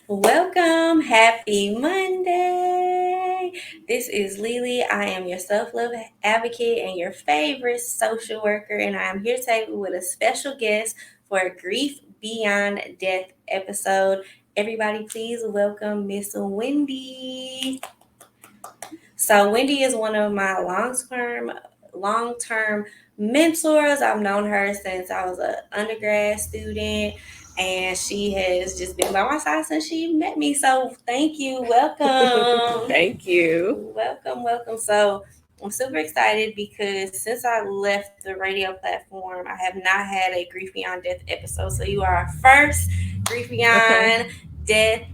Welcome. Happy Monday. This is Lily. I am your self love advocate and your favorite social worker, and I am here today with a special guest for a Grief Beyond Death episode. Everybody, please welcome Miss Wendy. So Wendy is one of my long term mentors. I've known her since I was an undergrad student, and she has just been by my side since she met me. So thank you. Welcome. Thank you. Welcome. So I'm super excited because since I left the radio platform, I have not had a Grief Beyond Death episode. So you are our first Grief Beyond Okay. Death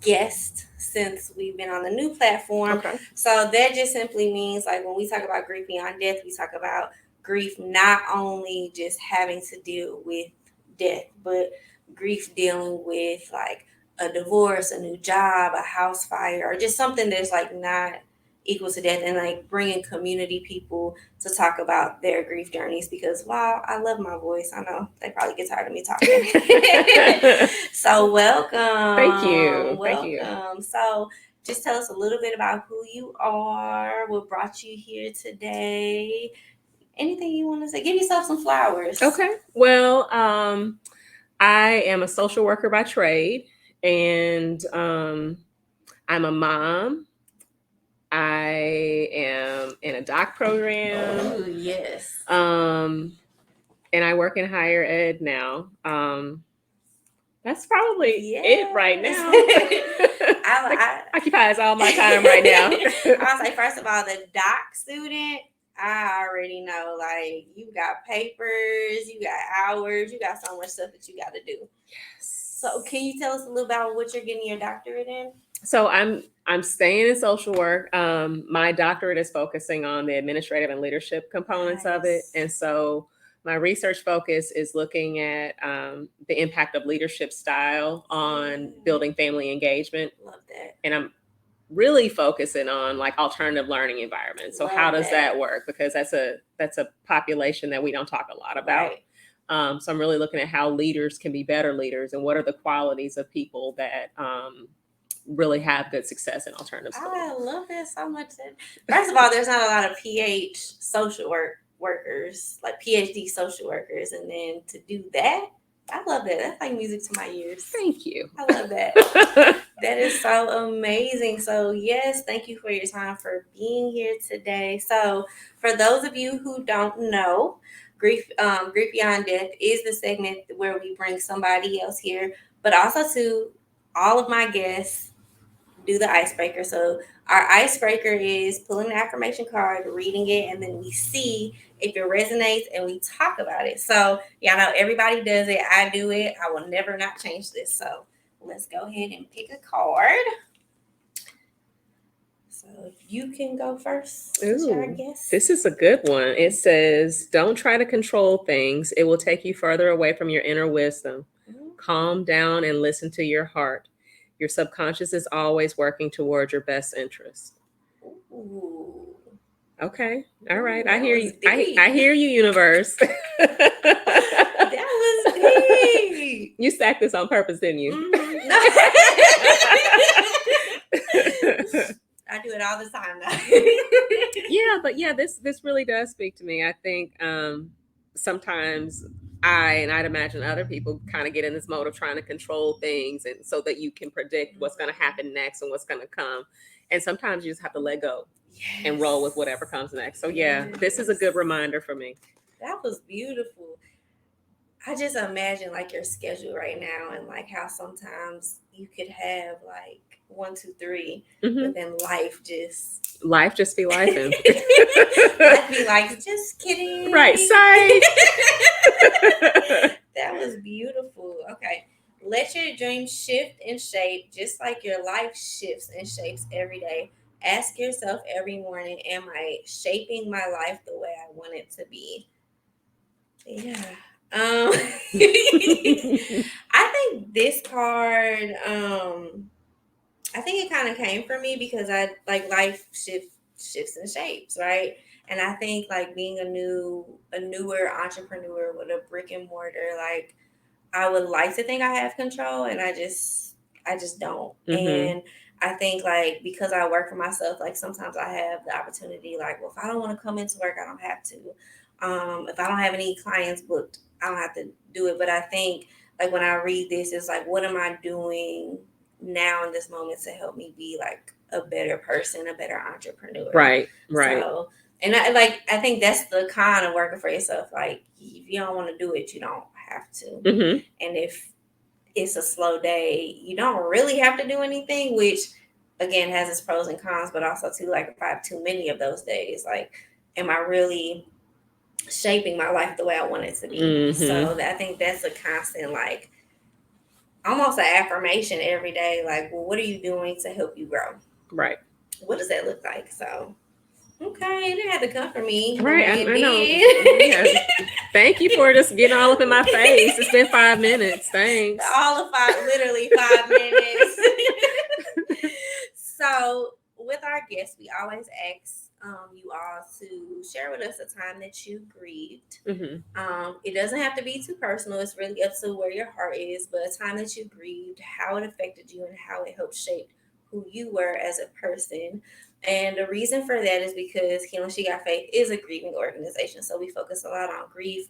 guest since we've been on the new platform. Okay. So that just simply means like when we talk about grief beyond death, we talk about grief not only just having to deal with death, but grief dealing with like a divorce, a new job, a house fire, or just something that's like not equal to death, and like bringing community people to talk about their grief journeys because while I love my voice, I know they probably get tired of me talking. So Thank you. Thank you. welcome. So just tell us a little bit about who you are, what brought you here today. Anything you want to say? Give yourself some flowers. Okay. Well, I am a social worker by trade, and I'm a mom. I am in a doc program, Oh yes. and I work in higher ed now. That's probably it right Yes. now. That I, occupies all my time right now. I'll say first of all, the doc student, I already know like you got papers, you got hours, you got so much stuff that you got to do. So can you tell us a little about what you're getting your doctorate in? So I'm staying in social work. My doctorate is focusing on the administrative and leadership components of it, Nice. and so my research focus is looking at the impact of leadership style on building family engagement, Love that. and I'm really focusing on like alternative learning environments. So how Love does that that. work? Because that's a population that we don't talk a lot about. Right. So I'm really looking at how leaders can be better leaders and what are the qualities of people that really have good success in alternative schooling. I love that so much. First of all, there's not a lot of social workers, like PhD social workers, and then to do that, I love that. That's like music to my ears. Thank you. I love that. That is so amazing. So, yes, thank you for your time for being here today. So, for those of you who don't know, Grief Beyond Death is the segment where we bring somebody else here, but also to all of my guests do the icebreaker. So, our icebreaker is pulling the affirmation card, reading it, and then we see if it resonates and we talk about it. So, y'all know everybody does it. I do it. I will never not change this. So, let's go ahead and pick a card. So you can go first, since you're our Ooh, guest. this is a good one. It says, "Don't try to control things. It will take you further away from your inner wisdom. Calm down and listen to your heart. Your subconscious is always working toward your best interest." Ooh. Okay. All right. Ooh, I that hear was you. deep. I hear you, universe. That was deep. You stacked this on purpose, didn't you? Mhm. I do it all the time now. Yeah, but yeah, this really does speak to me. I think sometimes I'd imagine other people kind of get in this mode of trying to control things, and so that you can predict what's going to happen next and what's going to come. And sometimes you just have to let go and roll with whatever comes next. So yeah, this is a good reminder for me. That was beautiful. I just imagine like your schedule right now and like how sometimes you could have like one, two, three, Hmm. but then Life just be life. life be like, just kidding. Right, sorry. That was beautiful. Okay. Let your dreams shift and shape just like your life shifts and shapes every day. Ask yourself every morning, am I shaping my life the way I want it to be? Yeah. Um I think this card, I think it kind of came for me because I like shifts and shapes, right? And I think like being a newer entrepreneur with a brick and mortar, like I would like to think I have control, and I just don't. Mm-hmm. And I think like because I work for myself, like sometimes I have the opportunity, like, well, if I don't want to come into work, I don't have to. If I don't have any clients booked, I don't have to do it. But I think like when I read this, it's like, what am I doing now in this moment to help me be like a better person, a better entrepreneur? Right. Right. So, and I think that's the kind of working for yourself. Like if you don't want to do it, you don't have to. Mm-hmm. And if it's a slow day, you don't really have to do anything, which again has its pros and cons, but also too, like if I have too many of those days, like am I really shaping my life the way I want it to be? Mm-hmm. So I think that's a constant, like almost an affirmation every day. Like, well, what are you doing to help you grow? Right. What does that look like? So okay, it didn't have to come from me the Right. way I know. it Yeah. Thank you for just getting all up in my face. It's been 5 minutes. did. Thanks. All of literally 5 minutes. So, with our guests, we always ask you all to share with us a time that you grieved. Mm-hmm. It doesn't have to be too personal. It's really up to where your heart is, but a time that you grieved, how it affected you, and how it helped shape who you were as a person. And the reason for that is because Healing She Got Faith is a grieving organization. So we focus a lot on grief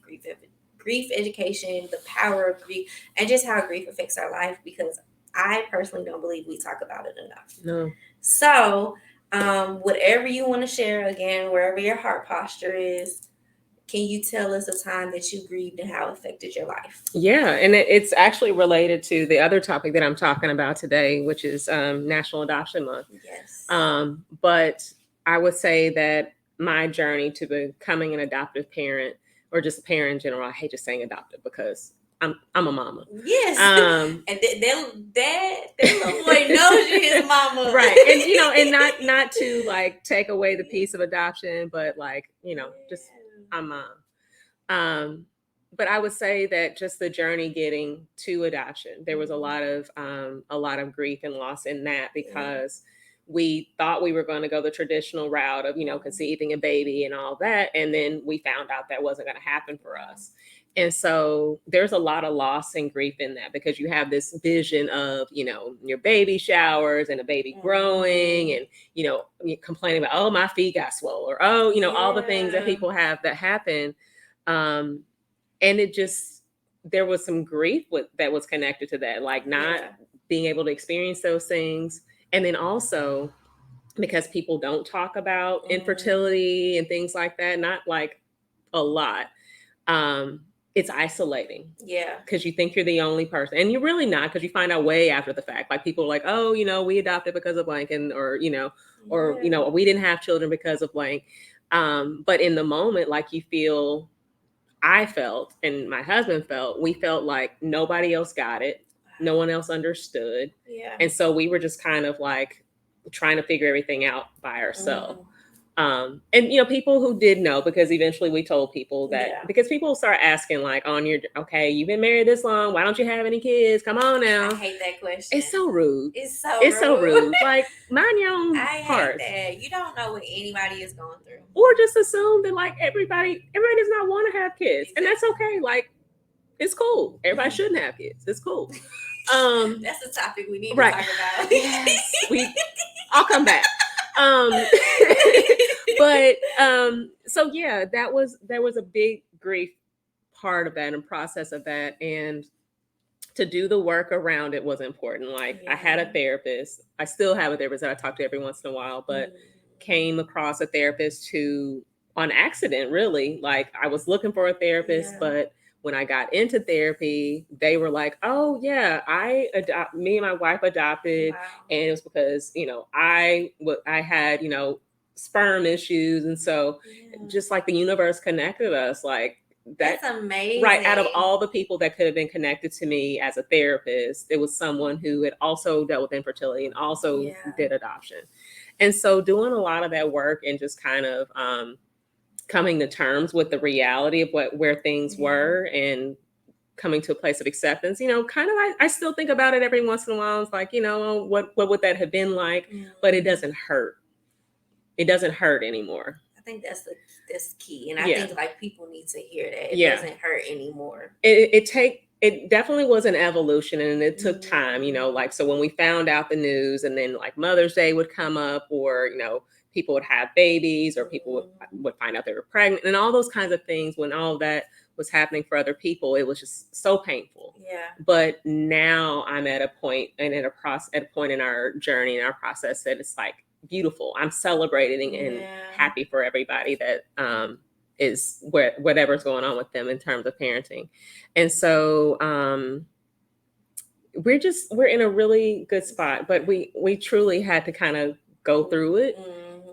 education, the power of grief, and just how grief affects our life, because I personally don't believe we talk about it enough. No. So, whatever you want to share, again, wherever your heart posture is, can you tell us a time that you grieved and how it affected your life? Yeah, and it's actually related to the other topic that I'm talking about today, which is National Adoption Month. Yes. But I would say that my journey to becoming an adoptive parent, or just a parent in general, I hate just saying adoptive because I'm a mama. Yes. And that little boy Right. knows you his mama. And not to like take away the piece of adoption, but like, just I'm mom. But I would say that just the journey getting to adoption, there was a lot of grief and loss in that, because we thought we were going to go the traditional route of, conceiving a baby and all that. And then we found out that wasn't going to happen for us. And so there's a lot of loss and grief in that, because you have this vision of, your baby showers and a baby growing, and, complaining about, oh, my feet got swollen, or, oh, all the things that people have that happen. And it just, there was some grief that was connected to that, like not being able to experience those things. And then also, because people don't talk about infertility and things like that, not like a lot, it's isolating. Yeah. Because you think you're the only person, and you're really not, because you find out way after the fact. Like people are like, oh, we adopted because of blank, and or we didn't have children because of blank. But in the moment, like I felt, and my husband felt, we felt like nobody else got it. No one else understood. Yeah. And so we were just kind of like trying to figure everything out by ourselves. And people who did know, because eventually we told people that, because people start asking like, okay, you've been married this long, why don't you have any kids? Come on now. I hate that question. It's so rude. It's rude. so rude. Like, mind your own I heart. hate that. You don't know what anybody is going through. Or just assume that like everybody does not want to have kids. Exactly. And that's okay. Like, it's cool. Everybody shouldn't have kids. It's cool. That's a topic we need to talk about. Yes. I'll come back. But so yeah, there was a big grief part of that and process of that, and to do the work around it was important. Like I had a therapist. I still have a therapist that I talk to every once in a while, but came across a therapist who, on accident, really, like I was looking for a therapist, but when I got into therapy, they were like, oh yeah, me and my wife adopted. Wow. And it was because, I had, sperm issues. And so just like the universe connected us, like that's amazing. Right. Out of all the people that could have been connected to me as a therapist, it was someone who had also dealt with infertility and also did adoption. And so doing a lot of that work and just kind of, coming to terms with the reality of where things were, and coming to a place of acceptance, kind of I still think about it every once in a while. It's like, what would that have been like? But it doesn't hurt. It doesn't hurt anymore. I think that's key. And I think like people need to hear that. It doesn't hurt anymore. It It definitely was an evolution, and it took time, Mm. like, so when we found out the news, and then like Mother's Day would come up, or people would have babies, or people would find out they were pregnant, and all those kinds of things. When all of that was happening for other people, it was just so painful. Yeah. But now I'm at a point, and at a point in our journey, in our process, that it's like beautiful. I'm celebrating and happy for everybody that is whatever's going on with them in terms of parenting. And so we're in a really good spot, but we truly had to kind of go through it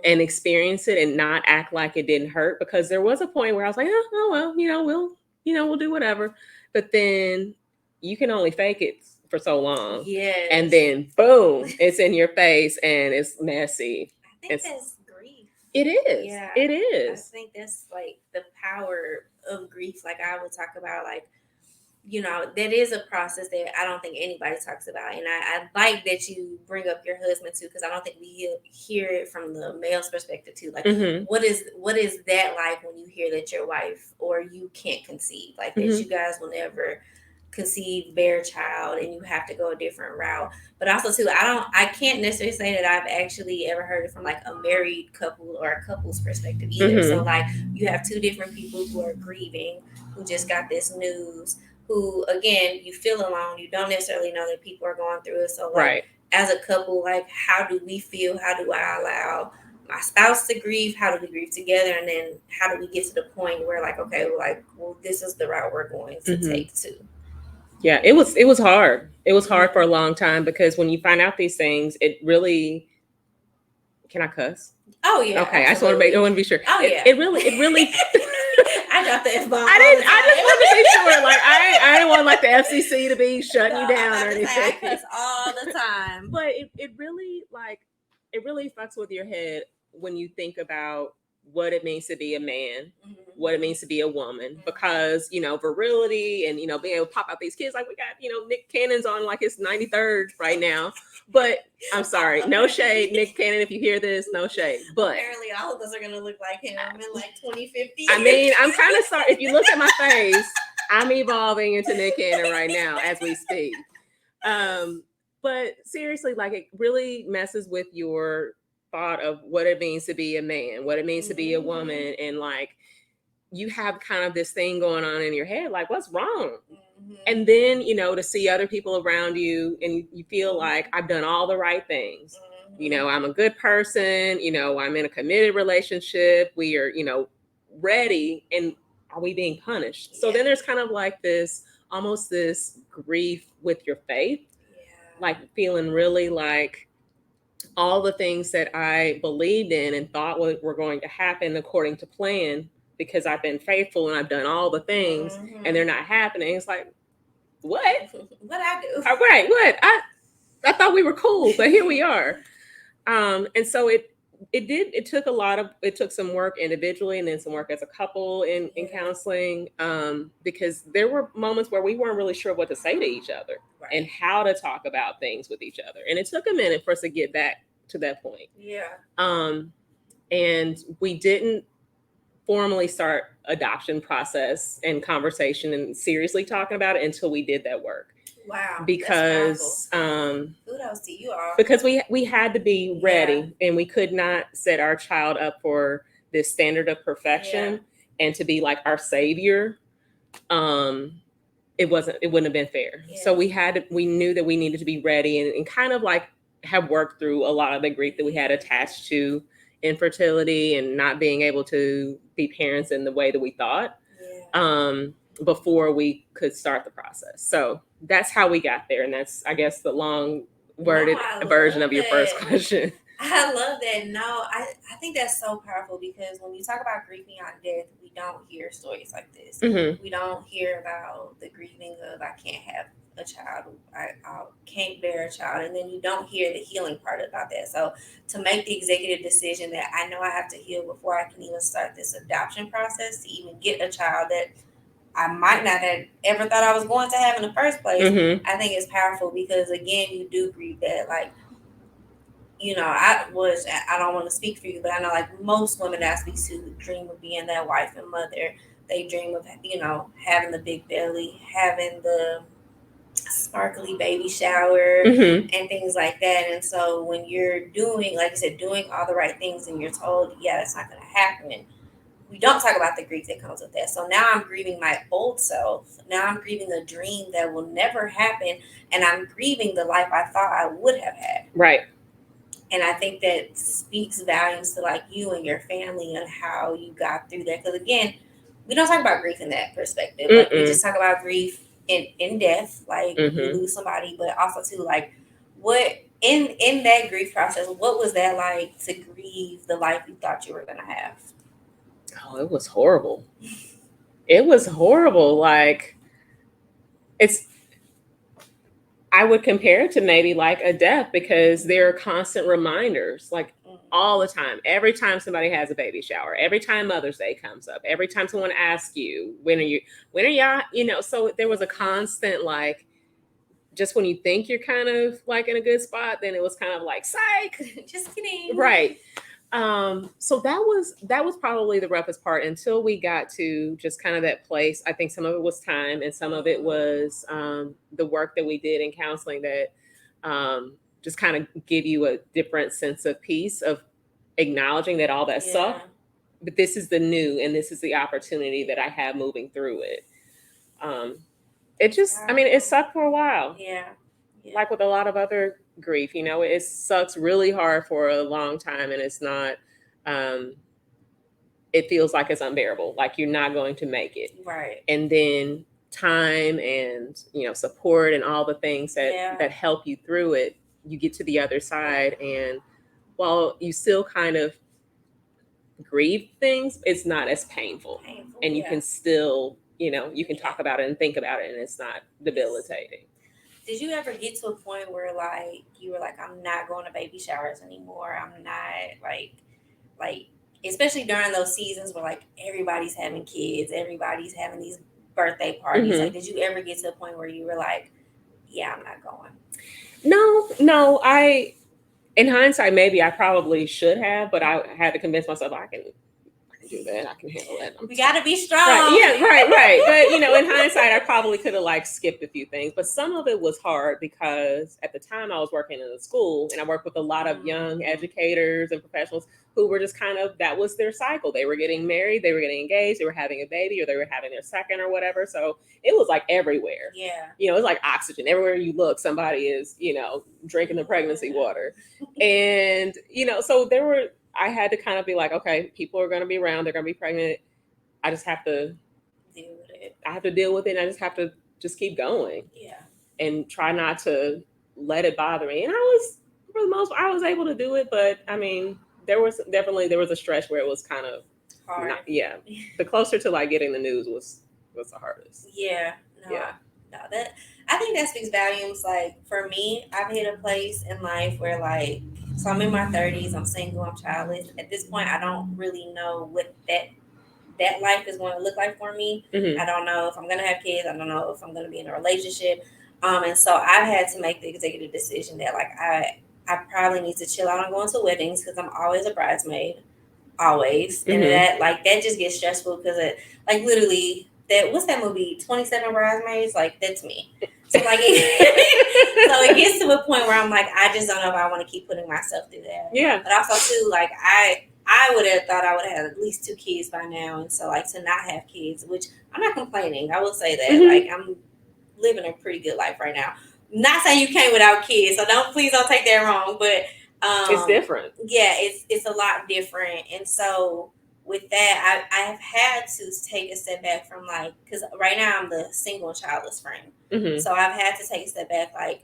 and experience it, and not act like it didn't hurt, because there was a point where I was like, oh well, we'll do whatever. But then you can only fake it for so long. Yes. And then boom, it's in your face and it's messy. I think that's grief. It is. Yeah. It is. I think that's like the power of grief. Like I would talk about, like, that is a process that I don't think anybody talks about. And I like that you bring up your husband too, because I don't think we hear it from the male's perspective too. Like, what is that like when you hear that your wife or you can't conceive, like that you guys will never conceive, bear a child, and you have to go a different route. But also too, I can't necessarily say that I've actually ever heard it from like a married couple or a couple's perspective either. So like you have two different people who are grieving, who just got this news, who again, you feel alone, you don't necessarily know that people are going through it. So like as a couple, like how do we feel? How do I allow my spouse to grieve? How do we grieve together? And then how do we get to the point where like, okay, well, this is the route we're going to take too. Yeah, it was hard. It was hard for a long time, because when you find out these things, it really. Can I cuss? Oh yeah. Okay, absolutely. I want to be sure. Oh yeah. It really. I got the F-bomb. I just wanted to be sure. Like I didn't want like the FCC to be shutting you down or anything. I cuss all the time. But it really fucks with your head when you think about what it means to be a man, what it means to be a woman, because virility and being able to pop out these kids. Like we got Nick Cannon's on like his 93rd right now. But I'm sorry, no shade, Nick Cannon, if you hear this, no shade. But apparently all of us are gonna look like him in like 2050. I mean, I'm kind of sorry. If you look at my face, I'm evolving into Nick Cannon right now as we speak. But seriously, like it really messes with your thought of what it means to be a man, what it means to be a woman, and like you have kind of this thing going on in your head, like what's wrong? And then to see other people around you, and you feel like I've done all the right things. I'm a good person. I'm in a committed relationship. We are ready, and are we being punished? So then there's kind of like almost this grief with your faith, like feeling really like all the things that I believed in and thought were going to happen according to plan, because I've been faithful and I've done all the things, and they're not happening. It's like, what? What I do? All right, what? I thought we were cool, but here we are. And so it took some work individually, and then some work as a couple in counseling, because there were moments where we weren't really sure what to say to each other and how to talk about things with each other. And it took a minute for us to get back to that point. Yeah. And we didn't formally start adoption process and conversation and seriously talking about it until we did that work. Wow. Because kudos to you all. Because we had to be ready, and we could not set our child up for this standard of perfection and to be like our savior. It wouldn't have been fair. So we knew that we needed to be ready, and kind of like have worked through a lot of the grief that we had attached to infertility and not being able to be parents in the way that we thought, before we could start the process. So that's how we got there. And that's, I guess, the long worded version of your first question. I love that. No, I think that's so powerful, because when you talk about grief beyond death, we don't hear stories like this. We don't hear about the grieving of I can't have a child, I can't bear a child, and then you don't hear the healing part about that. So to make the executive decision that I know I have to heal before I can even start this adoption process to even get a child that I might not have ever thought I was going to have in the first place, I think it's powerful, because again, you do grieve that, like, I don't want to speak for you, but I know like most women that I speak to dream of being that wife and mother, they dream of, having the big belly, having the sparkly baby shower, Mm-hmm. and things like that. And so when you're doing, like you said, doing all the right things and you're told, yeah, that's not going to happen, we don't talk about the grief that comes with that. So now I'm grieving my old self. Now I'm grieving a dream that will never happen. And I'm grieving the life I thought I would have had. Right. And I think that speaks volumes to like you and your family and how you got through that. Because again, we don't talk about grief in that perspective. Like we Mm-mm. just talk about grief in death, like you Mm-hmm. lose somebody, but also too like what in that grief process, what was that like to grieve the life you thought you were gonna have? Oh, it was horrible. It was horrible. Like, it's, I would compare it to maybe like a death, because there are constant reminders, like all the time. Every time somebody has a baby shower, every time Mother's Day comes up, every time someone asks you, when are y'all, so there was a constant, like, just when you think you're kind of like in a good spot, then it was kind of like, psych. Just kidding. Right. So that was probably the roughest part, until we got to just kind of that place. I think some of it was time, and some of it was the work that we did in counseling, that just kind of give you a different sense of peace, of acknowledging that all that Yeah. sucked, but this is the new, and this is the opportunity that I have moving through it. Um, it just, I mean, it sucked for a while, Yeah. Yeah. like with a lot of other grief. It sucks really hard for a long time, and it's not, um, it feels like it's unbearable, like you're not going to make it. Right. And then time and, support and all the things that help you through it, you get to the other side, and while you still kind of grieve things, it's not as painful. And you can still, you can talk about it and think about it, and it's not debilitating. Did you ever get to a point where like you were like, I'm not going to baby showers anymore? I'm not like especially during those seasons where like everybody's having kids, everybody's having these birthday parties. Mm-hmm. Like, did you ever get to a point where you were like, yeah, I'm not going? No, in hindsight, maybe I probably should have, but I had to convince myself I can do that. I can handle that. We got to be strong. Right. Yeah, right. But, in hindsight, I probably could have like skipped a few things, but some of it was hard because at the time I was working in a school, and I worked with a lot of young educators and professionals who were just kind of, that was their cycle. They were getting married, they were getting engaged, they were having a baby, or they were having their second or whatever. So it was like everywhere. Yeah. It's like oxygen. Everywhere you look, somebody is, drinking the pregnancy water. And, so I had to kind of be like, okay, people are going to be around. They're going to be pregnant. I just have to deal with it. I have to deal with it. And I just have to just keep going. Yeah. And try not to let it bother me. And for the most part, I was able to do it. But I mean, there was a stretch where it was kind of hard. The closer to like getting the news was the hardest. Yeah. No, I think that speaks volumes. Like for me, I've hit a place in life where like, so I'm in my 30s, I'm single, I'm childless. At this point, I don't really know what that life is going to look like for me. Mm-hmm. I don't know if I'm going to have kids. I don't know if I'm going to be in a relationship. And so I've had to make the executive decision that like I probably need to chill out on going to weddings, because I'm always a bridesmaid, always. Mm-hmm. And that just gets stressful, because it like literally what's that movie, 27 Bridesmaids? Like that's me. So like so it gets to a point where I'm like, I just don't know if I want to keep putting myself through that. Yeah. But also too, like I would have thought I would have had at least 2 kids by now, and so like to not have kids, which I'm not complaining. I will say that. Mm-hmm. Like I'm living a pretty good life right now. Not saying you can't without kids, so please don't take that wrong. But it's different. Yeah, it's a lot different, and so with that, I've had to take a step back from like, because right now I'm the single and childless friend. Mm-hmm. So I've had to take a step back. Like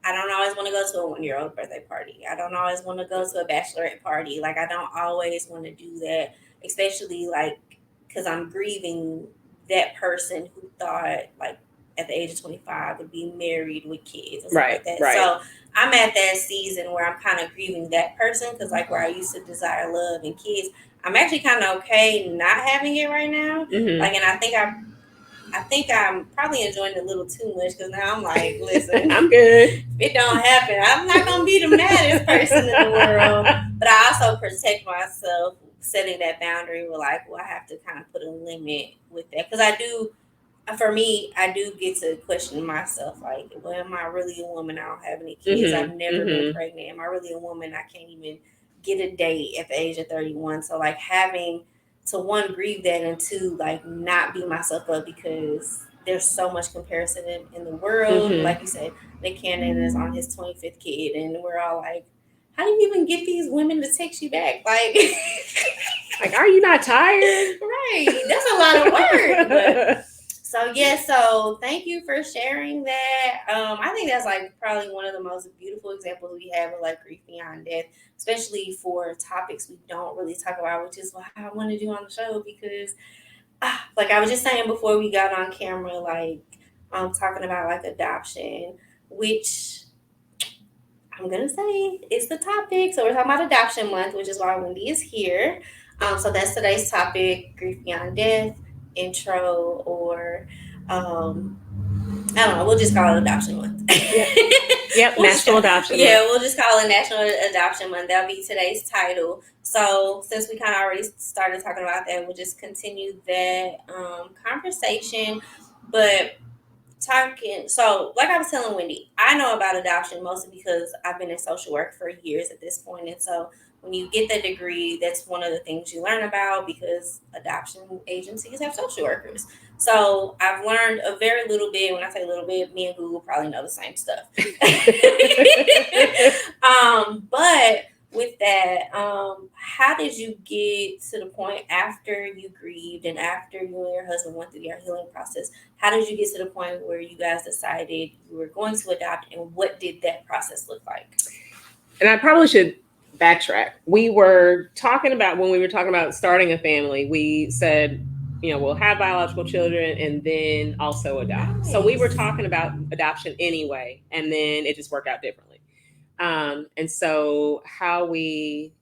I don't always want to go to a 1-year-old birthday party. I don't always want to go to a bachelorette party. Like I don't always want to do that, especially like because I'm grieving that person who thought like at the age of 25 would be married with kids and stuff like that. Right. So I'm at that season where I'm kind of grieving that person, because like where I used to desire love and kids, I'm actually kind of okay not having it right now. Mm-hmm. Like, and I think I'm probably enjoying it a little too much, because now I'm like, listen, I'm good. If it don't happen, I'm not gonna be the maddest person in the world. But I also protect myself setting that boundary with like, well, I have to kind of put a limit with that because I do. For me, I do get to question myself like, well, am I really a woman? I don't have any kids. I've Mm-hmm. never been Mm-hmm. pregnant. Am I really a woman? I can't even get a date at the age of 31. So like having to one grieve that and two like not beat myself up because there's so much comparison in the world. Mm-hmm. Like you said, Nick Cannon is on his 25th kid, and we're all like, how do you even get these women to text you back? Like, Like, are you not tired? right? That's a lot of work, but so yeah, so thank you for sharing that. I think that's like probably one of the most beautiful examples we have of like grief beyond death, especially for topics we don't really talk about, which is what I want to do on the show because, like I was just saying before we got on camera, like talking about like adoption, which I'm gonna say is the topic. So we're talking about adoption month, which is why Wendy is here. So that's today's topic: grief beyond death, intro, or um, I don't know. We'll just call it adoption month. Yep. Yep. We'll just National Adoption Month. yeah, we'll just call it National Adoption Month. That'll be today's title. So since we kind of already started talking about that, we'll just continue that conversation. But talking so like I was telling Wendy, I know about adoption mostly because I've been in social work for years at this point, and so when you get that degree, that's one of the things you learn about because adoption agencies have social workers. So I've learned a very little bit. When I say a little bit, me and Google probably know the same stuff. But with that, how did you get to the point after you grieved and after you and your husband went through your healing process? How did you get to the point where you guys decided you were going to adopt, and what did that process look like? And I probably should backtrack. We were talking about when we were talking about starting a family, we said, we'll have biological children and then also adopt. Nice. So we were talking about adoption anyway, and then it just worked out differently. And so how we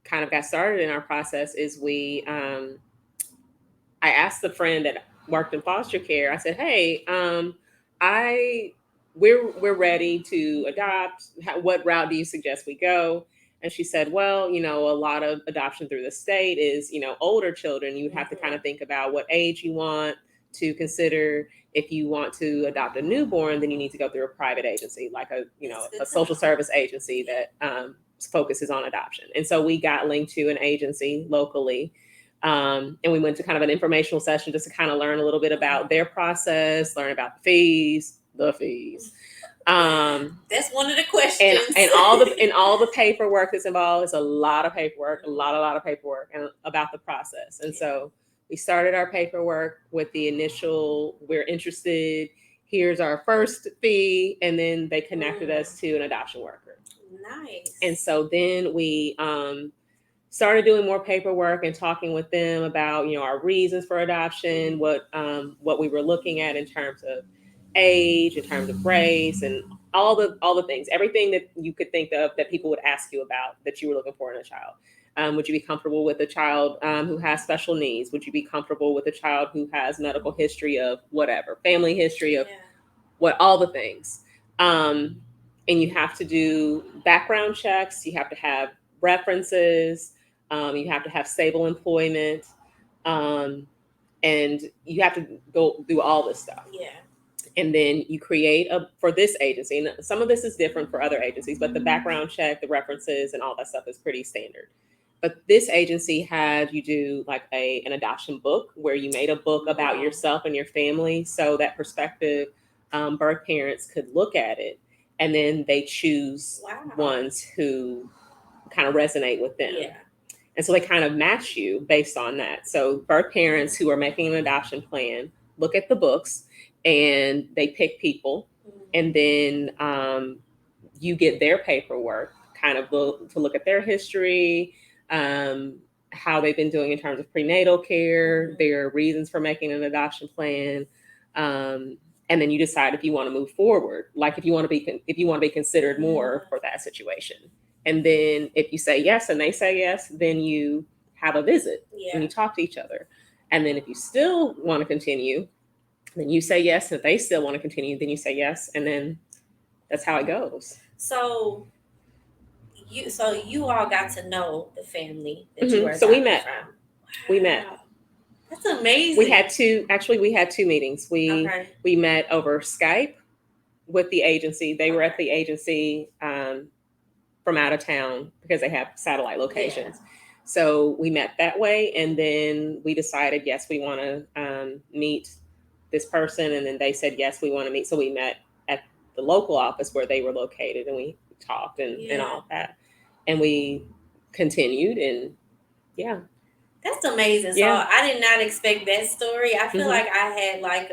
kind of got started in our process is I asked the friend that worked in foster care. I said, "Hey, I we're ready to adopt. What route do you suggest we go?" And she said, "Well, a lot of adoption through the state is, older children. You have to kind of think about what age you want to consider. If you want to adopt a newborn, then you need to go through a private agency, like a social service agency that focuses on adoption." And so we got linked to an agency locally, and we went to kind of an informational session just to kind of learn a little bit about their process, learn about the fees. That's one of the questions. And all the paperwork that's involved is a lot of paperwork, a lot of paperwork, and about the process. And so we started our paperwork with the initial, we're interested, here's our first fee, and then they connected us to an adoption worker. Nice. And so then we started doing more paperwork and talking with them about our reasons for adoption, what we were looking at in terms of age, in terms of race, and all the things, everything that you could think of that people would ask you about that you were looking for in a child. Would you be comfortable with a child who has special needs? Would you be comfortable with a child who has medical history of whatever, family history of what, all the things? And you have to do background checks. You have to have references. You have to have stable employment. And you have to go do all this stuff. Yeah. And then you create for this agency, and some of this is different for other agencies, but the background check, the references, and all that stuff is pretty standard. But this agency had you do like an adoption book where you made a book about yourself and your family, so that prospective birth parents could look at it, and then they choose ones who kind of resonate with them. Yeah. And so they kind of match you based on that. So birth parents who are making an adoption plan look at the books and they pick people, and then you get their paperwork, kind of to look at their history, how they've been doing in terms of prenatal care, their reasons for making an adoption plan, and then you decide if you want to move forward, like if you want to be considered more for that situation. And then if you say yes and they say yes, then you have a visit and you talk to each other. And then if you still want to continue, then you say yes. And if they still want to continue, then you say yes. And then that's how it goes. So you all got to know the family that you were So we adopted met. from. We met. Wow, that's amazing. We had two. Actually, we had two meetings. Okay. We met over Skype with the agency. They were at Okay. the agency from out of town because they have satellite Yeah. locations. So we met that way, and then we decided, yes, we want to meet this person, and then they said, yes, we want to meet. So we met at the local office where they were located, and we talked and all Yeah. of that, and we continued, and yeah, That's amazing. So yeah. I did not expect that story. I feel Hmm. like I had like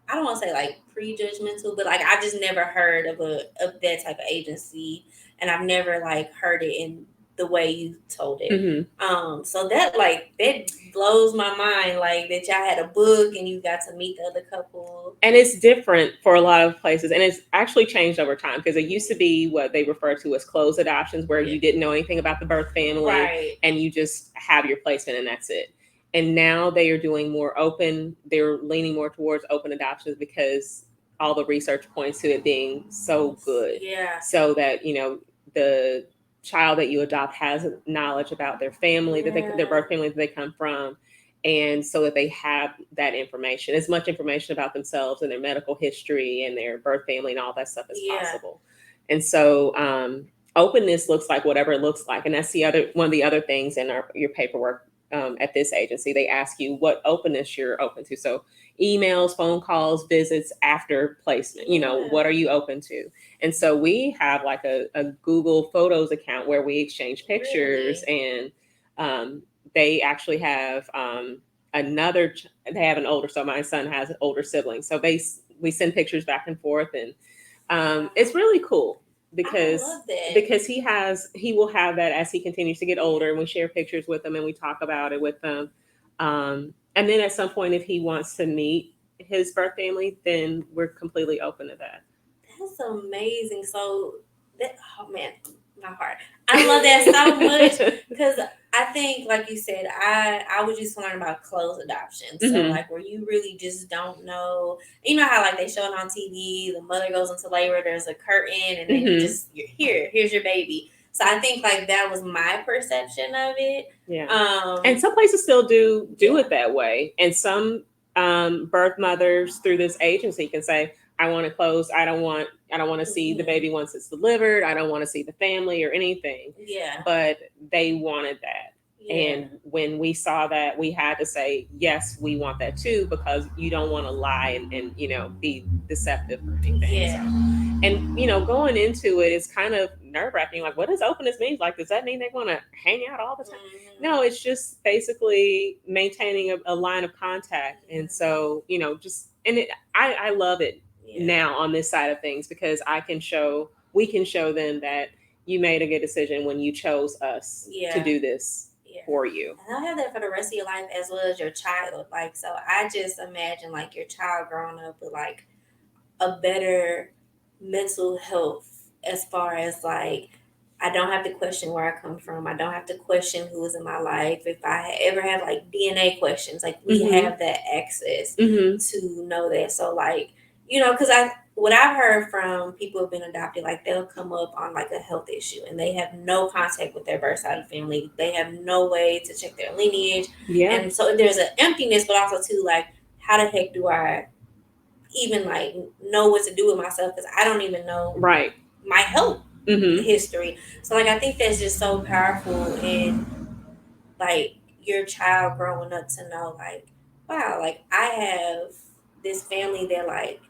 I don't want to say like prejudgmental, but like I just never heard of that type of agency, and I've never like heard it in the way you told it. Hmm. So that like that blows my mind, like that y'all had a book and you got to meet the other couple. And it's different for a lot of places, and it's actually changed over time because it used to be what they refer to as closed adoptions, where Yeah. you didn't know anything about the birth family Right. and you just have your placement and that's it. And now they are doing more open, they're leaning more towards open adoptions because all the research points to it being so good, Yeah. so that the child that you adopt has knowledge about their family, their Yeah. birth family that they come from, and so that they have that information, as much information about themselves and their medical history and their birth family and all that stuff as Yeah. possible. And so openness looks like whatever it looks like, and that's the other one of the other things in your paperwork. At this agency, they ask you what openness you're open to. So emails, phone calls, visits after placement, Yeah. what are you open to? And so we have like a Google Photos account where we exchange pictures, Really? and they actually have they have an older, so my son has an older sibling, so we send pictures back and forth, and Wow. it's really cool I because love that. he will have that as he continues to get older, and we share pictures with him and we talk about it with them. And then at some point, if he wants to meet his birth family, then we're completely open to that. That's amazing. So that, oh man, my heart. I love that so much because I think, like you said, I was just learning about closed adoption. So Hmm. like where you really just don't know. You know how like they show it on TV, the mother goes into labor, there's a curtain, and then Hmm. you're here, here's your baby. So I think like that was my perception of it. Yeah. And Um, some places still do yeah, it that way. And some birth mothers through this agency can say, I want to close. I don't want to see the mhm, baby once it's delivered. I don't want to see the family or anything. yeah, But they wanted that. yeah, And when we saw that, we had to say, yes, we want that too, because you don't want to lie and be deceptive or anything. So, yeah. and going into it is kind of nerve wracking. Like, what does openness mean? Like, does that mean they want to hang out all the time? Mhm, No, it's just basically maintaining a line of contact. And mhm, so, just and I love it yeah. now on this side of things because we can show them that you made a good decision when you chose us to Yeah, do this yeah. for you. And I'll have that for the rest of your life as well as your child. Like, so I just imagine like your child growing up with like a better mental health as far as like, I don't have to question where I come from. I don't have to question who is in my life. If I ever have like DNA questions, like we Mm-hmm. have that access Mm-hmm. to know that. So like, because what I've heard from people who've been adopted, like they'll come up on like a health issue and they have no contact with their birth side of family. They have no way to check their lineage, Yeah. and so there's an emptiness, but also too like, how the heck do I even like know what to do with myself because I don't even know Right. my health Mm-hmm. history. So like I think that's just so powerful in like your child growing up to know like, wow, like I have this family that like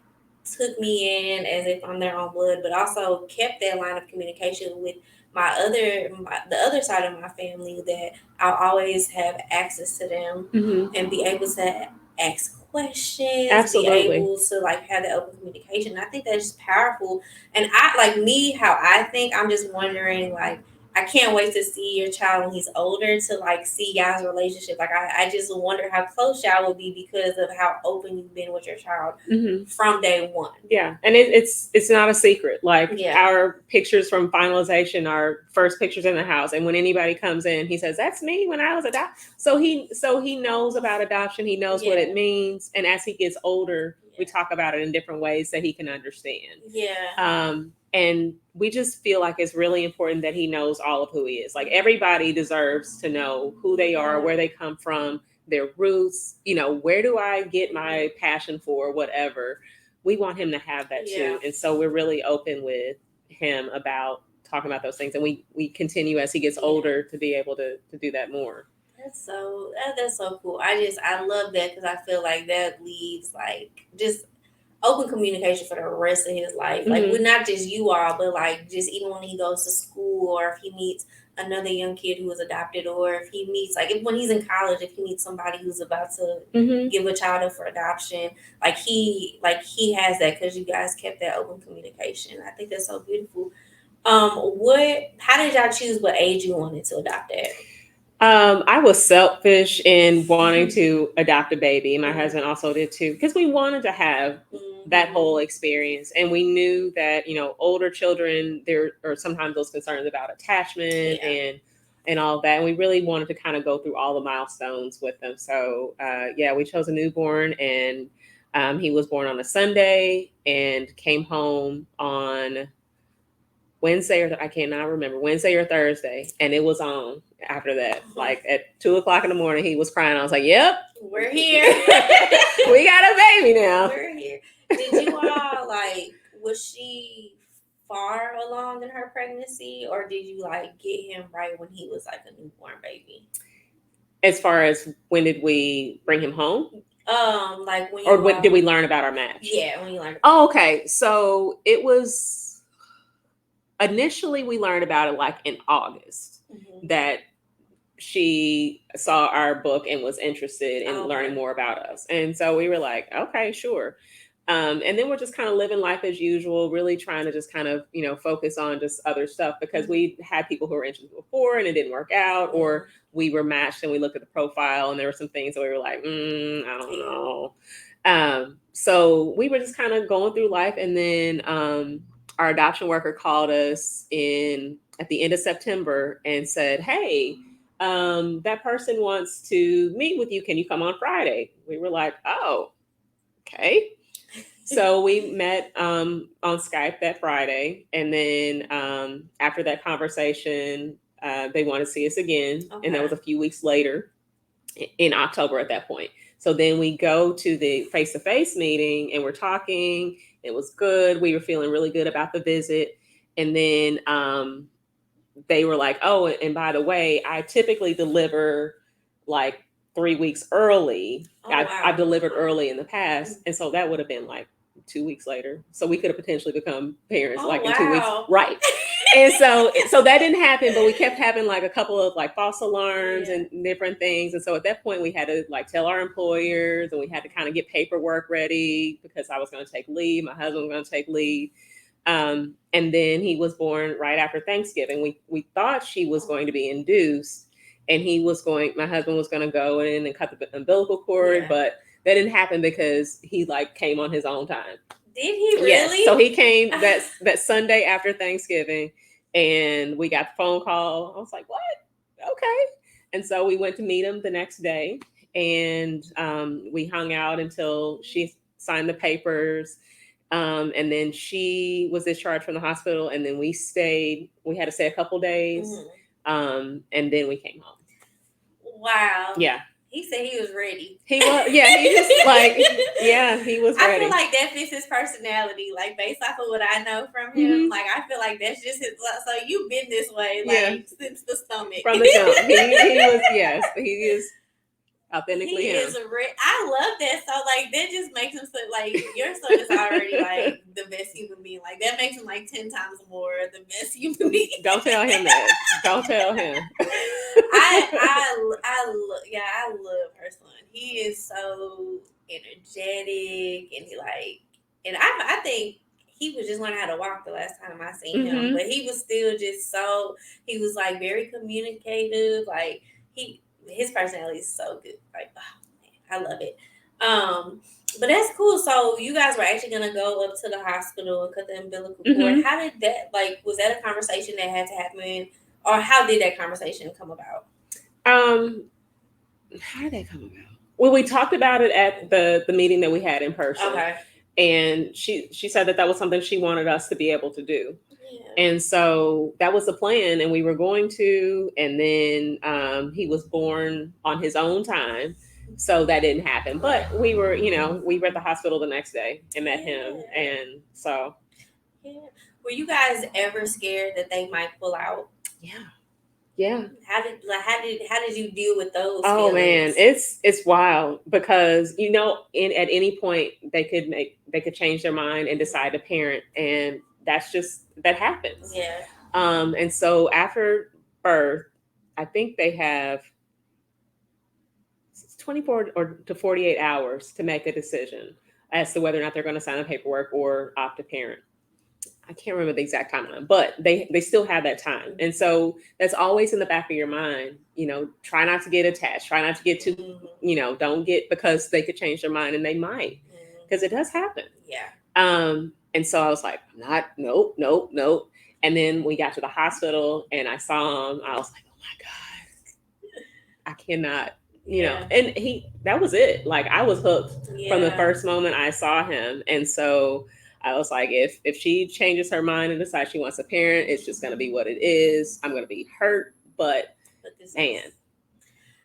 took me in as if I'm their own blood, but also kept that line of communication with the other side of my family, that I'll always have access to them Mm-hmm. and be able to ask questions, be Absolutely. able to like have that open communication. I think that's just powerful. And I like me, how I think, I'm just wondering like, I can't wait to see your child when he's older to like see y'all's relationship. Like I just wonder how close y'all will be because of how open you've been with your child Mm-hmm. from day one. Yeah, and it's not a secret. Like Yeah. our pictures from finalization are first pictures in the house, and when anybody comes in, he says, "That's me when I was adopted." So he knows about adoption. He knows what Yeah. it means, and as he gets older, we talk about it in different ways that he can understand. Yeah. And we just feel like it's really important that he knows all of who he is. Like everybody deserves to know who they are, where they come from, their roots, where do I get my passion for, whatever. We want him to have that too. And so we're really open with him about talking about those things. And we continue as he gets older to be able to do that more. That's so cool. I love that because I feel like that leaves like just open communication for the rest of his life. Like with not just you all, but like just even when he goes to school or if he meets another young kid who is adopted, or if he meets when he's in college, if he meets somebody who's about to give a child up for adoption, he has that because you guys kept that open communication. I think that's so beautiful. How did y'all choose what age you wanted to adopt at? I was selfish in wanting to adopt a baby. My husband also did too, because we wanted to have that whole experience. And we knew that, older children, there are sometimes those concerns about attachment and all that. And we really wanted to kind of go through all the milestones with them. So, we chose a newborn, and he was born on a Sunday and came home on Wednesday, or I cannot remember, Wednesday or Thursday, and it was on after that. Like at 2:00 in the morning, he was crying. I was like, "Yep, we're here. We got a baby now. We're here." Did you all was she far along in her pregnancy, or did you get him right when he was a newborn baby? As far as when did we bring him home? When did we learn about our match? Yeah, when you learned. Oh, okay. So it was. Initially, we learned about it in August that she saw our book and was interested in learning more about us. And so we were like, okay, sure. And then we're just kind of living life as usual, really trying to just kind of, focus on just other stuff because we had people who were interested before and it didn't work out, or we were matched and we looked at the profile and there were some things that we were like, I don't know. So we were just kind of going through life. And then our adoption worker called us at the end of September and said, hey, that person wants to meet with you. Can you come on Friday? We were like, oh, okay. So we met on Skype that Friday. And then after that conversation, they wanted to see us again. Okay. And that was a few weeks later in October at that point. So then we go to the face-to-face meeting and we're talking. It was good. We were feeling really good about the visit. And then they were like, oh, and by the way, I typically deliver 3 weeks early. I've delivered early in the past. And so that would have been 2 weeks later. So we could have potentially become parents in 2 weeks. Right. And so that didn't happen, but we kept having a couple of false alarms and different things. And so at that point we had to tell our employers, and we had to kind of get paperwork ready because I was going to take leave. My husband was going to take leave. And then he was born right after Thanksgiving. We thought she was going to be induced, and my husband was going to go in and cut the umbilical cord, but that didn't happen because he came on his own time. Did he really? Yes. So he came that Sunday after Thanksgiving, and we got the phone call. I was like, what? Okay. And so we went to meet him the next day, and we hung out until she signed the papers. And then she was discharged from the hospital, and then we stayed. We had to stay a couple days, and then we came home. Wow. Yeah. He said he was ready. He was, yeah. He just he was ready. I feel like that fits his personality, based off of what I know from him. I feel like that's just his. So you've been this way, since the stomach, from the jump. He was, yes, he is authentically him. I love that. So that just makes him your son is already the best human being. That makes him 10 times more the best human being. Don't tell him that. Don't tell him. I love her son. He is so energetic, and I think he was just learning how to walk the last time I seen him, but he was still just he was very communicative. His personality is so good. I love it. But that's cool. So you guys were actually gonna go up to the hospital and cut the umbilical cord. How did that was that a conversation that had to happen, or how did that conversation come about? How did that come about? Well, we talked about it at the meeting that we had in person, Okay. and she said that that was something she wanted us to be able to do. Yeah. And so that was the plan, and we were going to. And then he was born on his own time, so that didn't happen. But we were, we were at the hospital the next day and met him, Yeah. and so Yeah. Were you guys ever scared that they might pull out? yeah, yeah. How did you deal with those Oh man, feelings? it's wild because in at any point they could change their mind and decide to parent, and that happens. Yeah. And so after birth, I think they have 24 or to 48 hours to make a decision as to whether or not they're going to sign the paperwork or opt to parent. I can't remember the exact timeline, but they still have that time, and so that's always in the back of your mind. Try not to get attached. Try not to get too. Mhm. Don't get, because they could change their mind, and they might, Mhm. because it does happen. Yeah. And so I was like, not, nope, nope, nope. And then we got to the hospital, and I saw him. I was like, oh my god, I cannot. Yeah. And that was it. Like, I was hooked from the Yeah. first moment I saw him, and so I was like, if she changes her mind and decides she wants a parent, it's just gonna be what it is. I'm gonna be hurt, but But this man, is.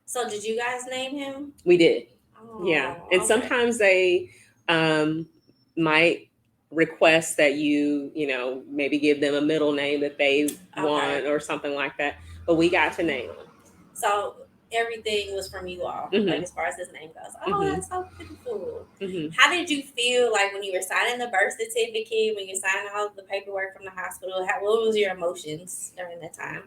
So did you guys name him? we did. Yeah. Oh, And okay. sometimes they might request that maybe give them a middle name that they Okay. want or something like that. But we got to name them. So everything was from you all, like Mm-hmm. as far as his name goes. Oh, Mm-hmm. that's so beautiful. Mm-hmm. How did you feel like when you were signing the birth certificate, when you're signing all the paperwork from the hospital? What was your emotions during that time?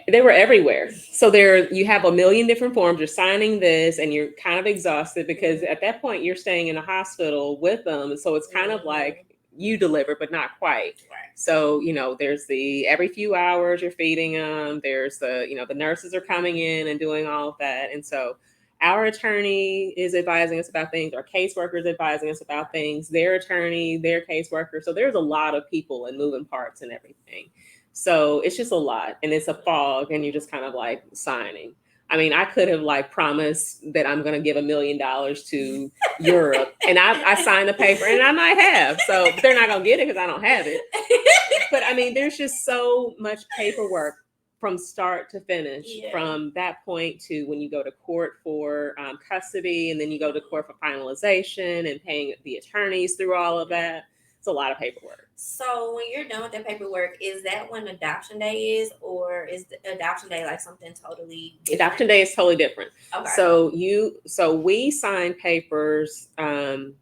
They were everywhere. So there, you have a million different forms. You're signing this, and you're kind of exhausted because at that point you're staying in a hospital with them. So it's kind of like you deliver, but not quite. Right. So there's the every few hours you're feeding them. There's the nurses are coming in and doing all of that, and so our attorney is advising us about things. Our caseworker is advising us about things. Their attorney, their caseworker. So there's a lot of people and moving parts and everything. So it's just a lot, and it's a fog, and you're just kind of like signing. I mean, I could have like promised that I'm going to give $1 million to Europe, and I signed the paper, and I might have. So they're not going to get it because I don't have it. But I mean, there's just so much paperwork from start to finish, Yeah. from that point to when you go to court for custody, and then you go to court for finalization and paying the attorneys through all of that. It's a lot of paperwork. So when you're done with the paperwork, is that when adoption day is, or is the adoption day like something totally different? Adoption day is totally different. Okay. So we signed papers from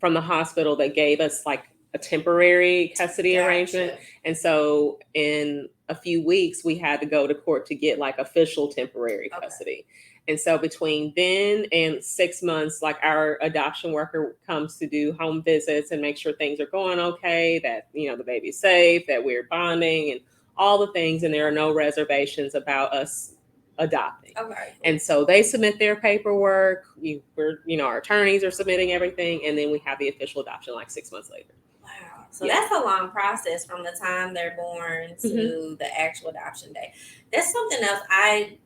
the hospital that gave us like a temporary custody arrangement, and so in a few weeks we had to go to court to get like official temporary custody. And so between then and 6 months, like, our adoption worker comes to do home visits and make sure things are going okay, that the baby's safe, that we're bonding, and all the things, and there are no reservations about us adopting. Okay. And so they submit their paperwork. Our attorneys are submitting everything, and then we have the official adoption like 6 months later. Wow. So that's a long process from the time they're born to Mm-hmm. the actual adoption day. That's something else I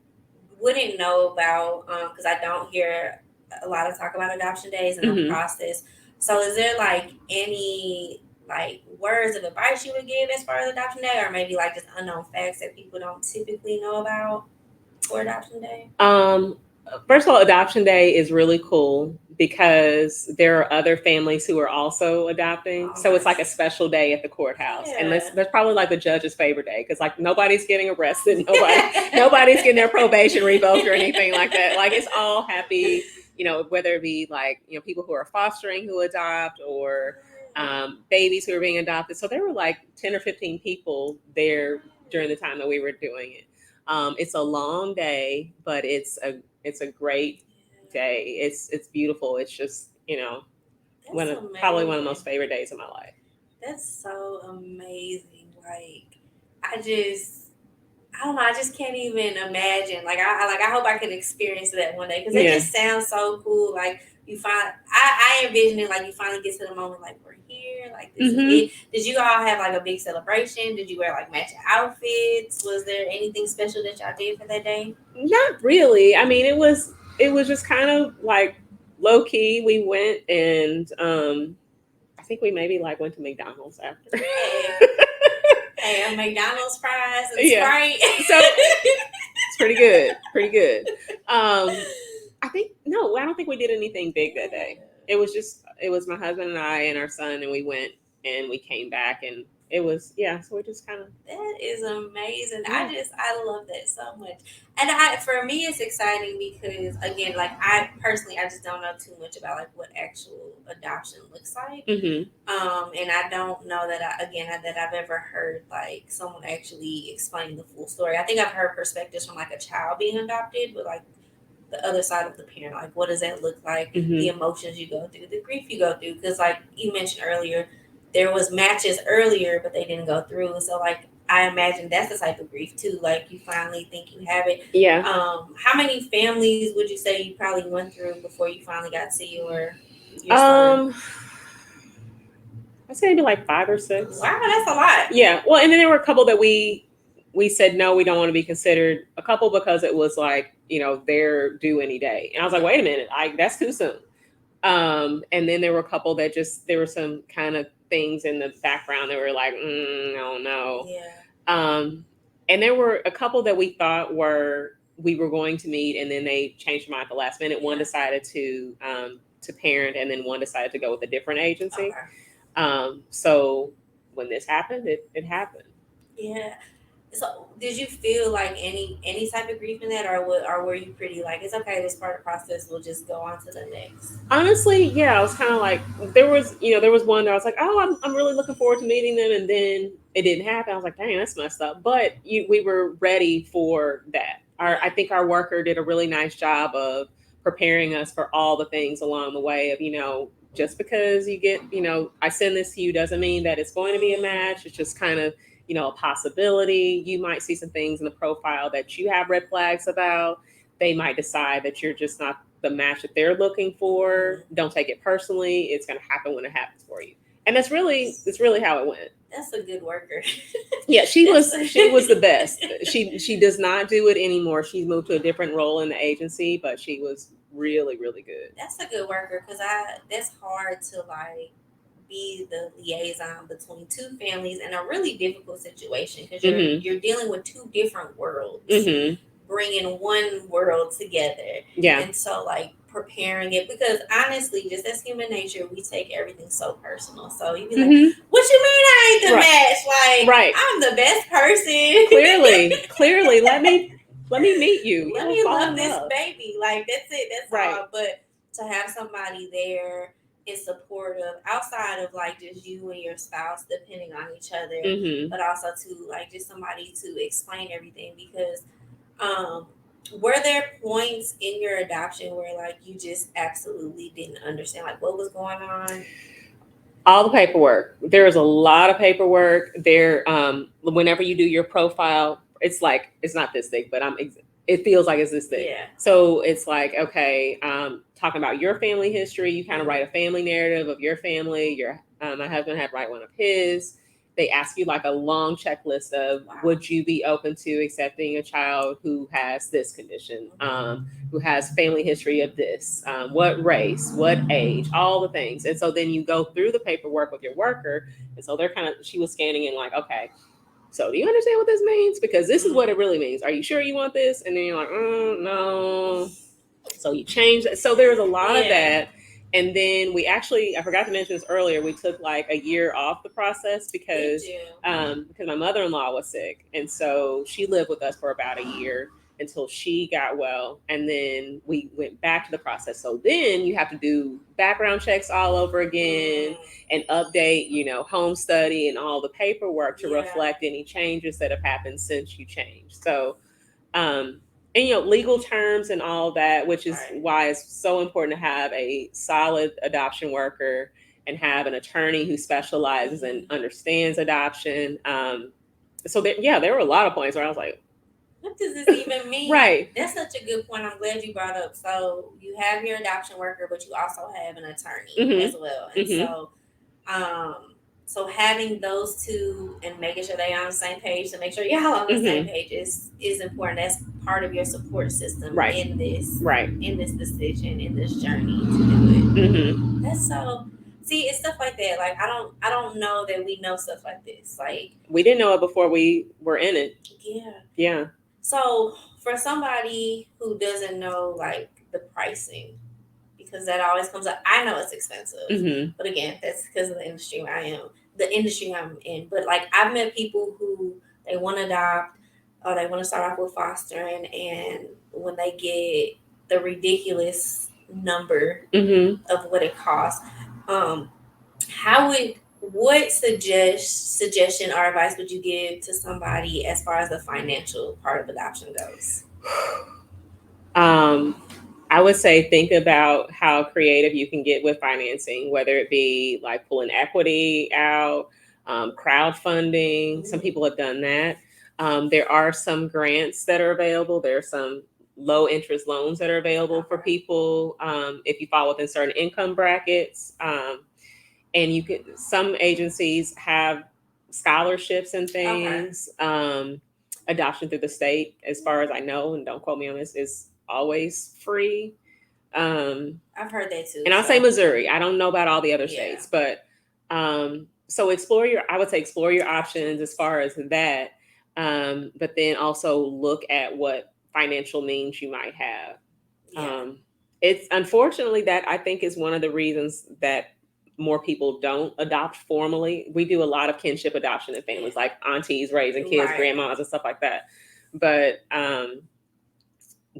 wouldn't know about because I don't hear a lot of talk about adoption days and the Mm-hmm. process. So is there like any like words of advice you would give as far as adoption day, or maybe like just unknown facts that people don't typically know about for adoption day? First of all, adoption day is really cool because there are other families who are also adopting. So it's like a special day at the courthouse. Yeah. And that's probably like the judge's favorite day because like nobody's getting arrested, nobody's getting their probation revoked or anything like that. Like, it's all happy, whether it be like people who are fostering who adopt, or babies who are being adopted. So there were like 10 or 15 people there during the time that we were doing it. It's a long day, but it's a great day. It's beautiful. It's just probably one of the most favorite days of my life. That's so amazing. Like, I don't know. I just can't even imagine. Like, I hope I can experience that one day because it just sounds so cool. Like, I envision it like you finally get to the moment like we're here. Like, this is it. Did you all have like a big celebration? Did you wear like matching outfits? Was there anything special that y'all did for that day? Not really. I mean, it was it was just kind of like low key. We went and I think we maybe like went to McDonald's after. Hey, hey, a McDonald's fries and Yeah. Sprite. So it's pretty good. Pretty good. I think no, I don't think we did anything big that day. It was my husband and I and our son, and we went and we came back, and it was yeah. So we just kind of That is amazing. yeah. I love that so much. And I for me it's exciting because again, like I personally I just don't know too much about like what actual adoption looks like. Mm-hmm. And I don't know that that I've ever heard like someone actually explain the full story. I think I've heard perspectives from like a child being adopted, but like the other side of the parent, like what does that look like, the Mm-hmm. emotions you go through, the grief you go through, because like you mentioned earlier, there was matches earlier but they didn't go through, so like I imagine that's the type of grief too, like you finally think you have it. Yeah. How many families would you say you probably went through before you finally got to your son? Um, I'd say maybe like 5 or 6. Wow, that's a lot. Yeah. Well, and then there were a couple that we said no, we don't want to be considered a couple because it was like they're due any day, and I was like, wait a minute, that's too soon. And then there were a couple that just there were some kind of things in the background that were like, no, no. Yeah. And there were a couple that we thought we were going to meet, and then they changed their mind at the last minute. One decided to parent, and then one decided to go with a different agency. Okay. So when this happened, it happened. Yeah. So, did you feel like any type of grief in that, or were you pretty like it's okay, this part of the process, we'll just go on to the next? Honestly, yeah, I was kind of like there was one that I was like, oh, I'm really looking forward to meeting them, and then it didn't happen. I was like, dang, that's messed up. But we were ready for that. I think our worker did a really nice job of preparing us for all the things along the way. Of just because you get I send this to you doesn't mean that it's going to be a match. It's just kind of a possibility. You might see some things in the profile that you have red flags about. They might decide that you're just not the match that they're looking for. Don't take it personally. It's going to happen when it happens for you. And that's really how it went. That's a good worker. Yeah, she was the best. She does not do it anymore. She's moved to a different role in the agency, but she was really really good. That's a good worker because that's hard to like be the liaison between two families in a really difficult situation because Mm-hmm. you're dealing with two different worlds, Mm-hmm. bringing one world together. Yeah. And so like preparing it because honestly, just as human nature, we take everything so personal. So you be like, Mm-hmm. "What you mean I ain't the Right. match? Like Right. I'm the best person. Clearly, let me meet you. Let You'll me fall love in this love. baby. Like that's it. That's Right. all. But to have somebody there is supportive outside of like just you and your spouse depending on each other, Mm-hmm. but also to like just somebody to explain everything because um were there points in your adoption where like you just absolutely didn't understand like what was going on? All the paperwork. There is a lot of paperwork there. Whenever you do your profile, it's like it's not this thick, but it feels like it's this thick. Yeah. So it's like okay, talking about your family history. You kind of write a family narrative of your family. My husband had to write one of his. They ask you like a long checklist of would you be open to accepting a child who has this condition, who has family history of this, what race, what age, all the things. And so then you go through the paperwork with your worker. And so she was scanning in like, okay, so do you understand what this means? Because this is what it really means. Are you sure you want this? And then you're like, no. So you change that. So there's a lot of that. And then I forgot to mention this earlier, we took like a year off the process because my mother-in-law was sick. And so she lived with us for about a year until she got well. And then we went back to the process. So then you have to do background checks all over again and update, home study and all the paperwork to reflect any changes that have happened since you changed. So, and legal terms and all that, which is why it's so important to have a solid adoption worker and have an attorney who specializes and understands adoption. So there were a lot of points where I was like, what does this even mean? Right. That's such a good point. I'm glad you brought up. So you have your adoption worker, but you also have an attorney as well. And so having those two and making sure they're on the same page to make sure y'all on the same page is important. That's part of your support system Right. in this Right. decision, in this journey to do it. Mm-hmm. That's so. See, it's stuff like that. Like I don't know that we know stuff like this. Like We didn't know it before we were in it. yeah. Yeah. So for somebody who doesn't know like the pricing, because that always comes up. I know it's expensive, Mm-hmm. but again, that's because of the industry I'm in. But like I've met people who they want to adopt or they want to start off with fostering, and when they get the ridiculous number Mm-hmm. of what it costs, um, how would what suggestion or advice would you give to somebody as far as the financial part of adoption goes? Um, I would say think about how creative you can get with financing, whether it be like pulling equity out, crowdfunding. Some Mm-hmm. people have done that. There are some grants that are available. There are some low interest loans that are available for Okay. people if you fall within certain income brackets. And you could, some agencies have scholarships and Okay. things. Adoption through the state, as far as I know, and don't quote me on this, is always free. um I've heard that too. and I'll say So Missouri. I don't know about all the other yeah. states, but so explore your, I would say explore your options as far as that. But then also look at what financial means you might have. Yeah. It's unfortunately that I think is one of the reasons that more people don't adopt formally. We do a lot of kinship adoption in families, like aunties raising kids, Right. grandmas, and stuff like that. But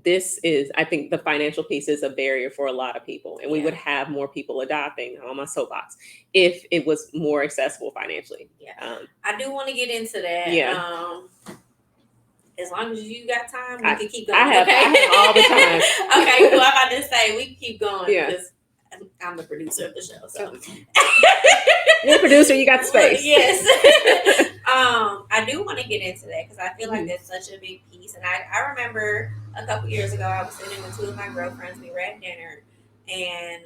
this is, I think, the financial piece is a barrier for a lot of people, and we Yeah. would have more people adopting, on my soapbox, if it was more accessible financially. Yeah. Um, I do want to get into that. yeah, As long as you got time, we I, can keep I going. have Okay. I have all the time. Okay, cool. I'm about to say we can keep going Yeah. because I'm the producer of the show. So You're a producer, you got space. Yes. I do want to get into that because I feel like that's such a big piece. And I remember a couple years ago, I was sitting with two of my girlfriends. We were at dinner, and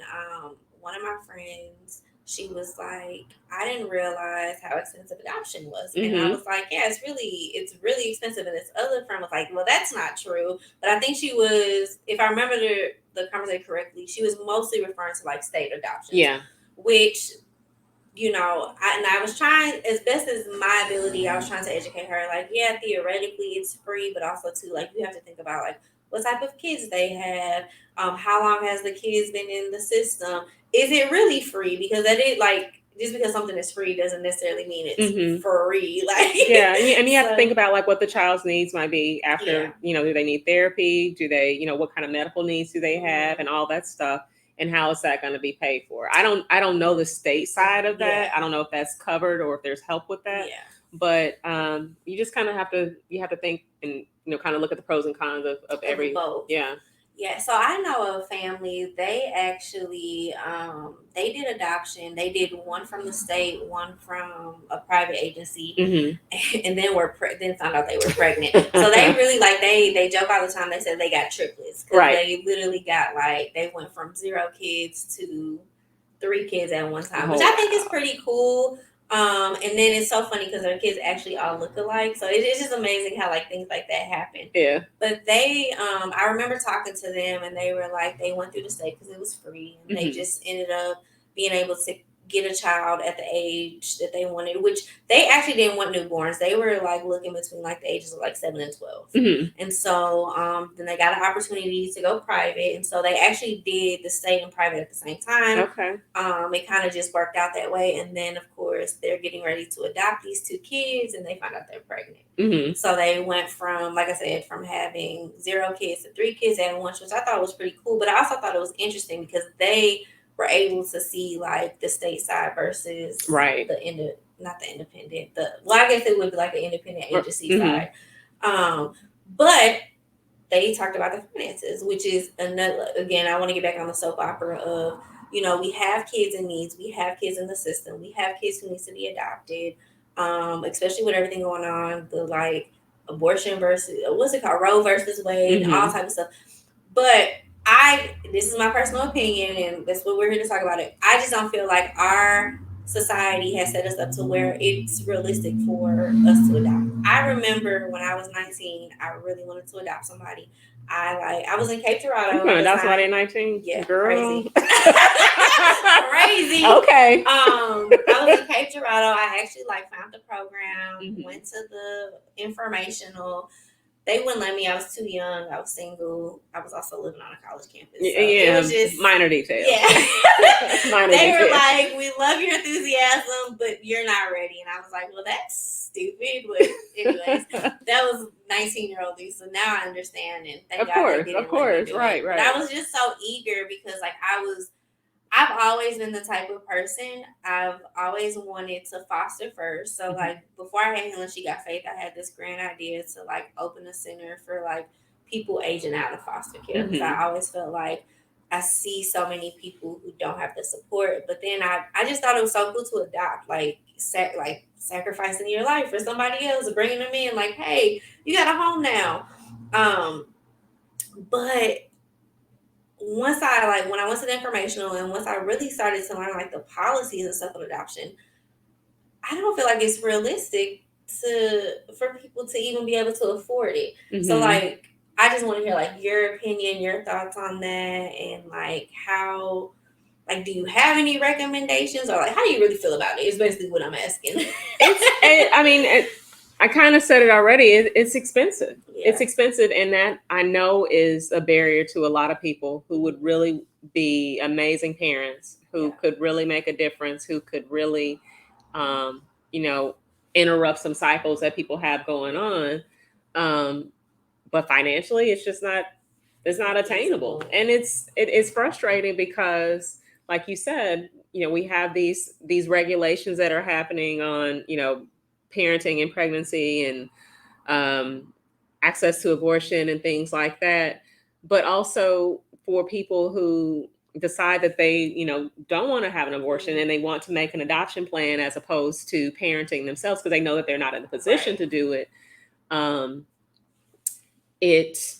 one of my friends, she was like, I didn't realize how expensive adoption was. And I was like, yeah, it's really expensive. And this other friend was like, well, that's not true. But I think she was, if I remember the conversation correctly, she was mostly referring to like state adoption. Yeah. Which, I was trying as best as my ability. I was trying to educate her. Like, yeah, theoretically it's free, but also too, like, you have to think about like what type of kids they have. How long has the kids been in the system? Is it really free? Because that is like just because something is free doesn't necessarily mean it's free. Like yeah, and you have to think about like what the child's needs might be after. Yeah. Do they need therapy? Do they, what kind of medical needs do they have, and all that stuff. And how is that going to be paid for? I don't know the state side of that. Yeah. I don't know if that's covered or if there's help with that. Yeah. But you just kind of have to think and kind of look at the pros and cons of every both. Yeah. Yeah, so I know a family. They actually they did adoption. They did one from the state, one from a private agency, and then then found out they were pregnant. So they really like they joke all the time. They said they got triplets. Right. They literally got like they went from 0 kids to 3 kids at one time, which I think is pretty cool. And then it's so funny because their kids actually all look alike. So it's just amazing how like things like that happen. Yeah. But they, I remember talking to them and they were like, they went through the state because it was free. And they just ended up being able to get a child at the age that they wanted, which they actually didn't want newborns. They were like looking between like the ages of like 7 and 12. And so then they got an opportunity to go private. And so they actually did the state and private at the same time. Okay. It kind of just worked out that way. And then of course they're getting ready to adopt these 2 kids and they find out they're pregnant. So they went from, like I said, from having 0 kids to 3 kids at once, which I thought was pretty cool. But I also thought it was interesting because they were able to see like the state side versus right. not the independent. I guess it would be like the independent agency side. But they talked about the finances, which is another. Again, I want to get back on the soap opera of we have kids in needs, we have kids in the system, we have kids who needs to be adopted. Especially with everything going on, the like abortion versus what's it called, Roe versus Wade, and all type of stuff. But this is my personal opinion, and that's what we're here to talk about. It. I just don't feel like our society has set us up to where it's realistic for us to adopt. I remember when I was 19, I really wanted to adopt somebody. I was in Cape You Girardeau can at the adopt somebody time. at 19? Yeah, Girl. crazy. Crazy. Okay. I was in Cape Girardeau. I actually like found the program, Mhm. went to the informational. They wouldn't let me. I was too young. I was single. I was also living on a college campus, so it Yeah, was just minor details. yeah. Minor They were details. like, "We love your enthusiasm, but you're not ready." And I was like, "Well, that's stupid." But anyways, that was 19-year-old Lisa. Now I understand, and thank God they Of didn't let me course, do right, it. But right. I was just so eager because like I've always been the type of person. I've always wanted to foster first. So Mhm. like before I had Helen, she got faith. I had this grand idea to like open a center for like people aging out of foster care because Mhm. I always felt like I see so many people who don't have the support. But then I just thought it was so cool to adopt, like sacrificing your life for somebody else, bringing them in. Like, hey, you got a home now. Um, but once I like when I went to the informational and once I really started to learn like the policies and stuff of adoption, I don't feel like it's realistic to for people to even be able to afford it. So Mhm. like I just want to hear like your opinion, your thoughts on that, and like how like do you have any recommendations or like how do you really feel about it? Is basically what I'm asking. I mean, I kind of said it already. It's expensive. It's Yeah, expensive, and that I know is a barrier to a lot of people who would really be amazing parents, who yeah, could really make a difference, who could really, um, you know, interrupt some cycles that people have going on. Um, but financially, it's just not. It's it's not not attainable, feasible. and it's frustrating because, like you said, we have these regulations that are happening on parenting and pregnancy and um, access to abortion and things like that. But also for people who decide that they don't want to have an abortion Mm, and they want to make an adoption plan as opposed to parenting themselves because they know that they're not in the position right. to do it. um, it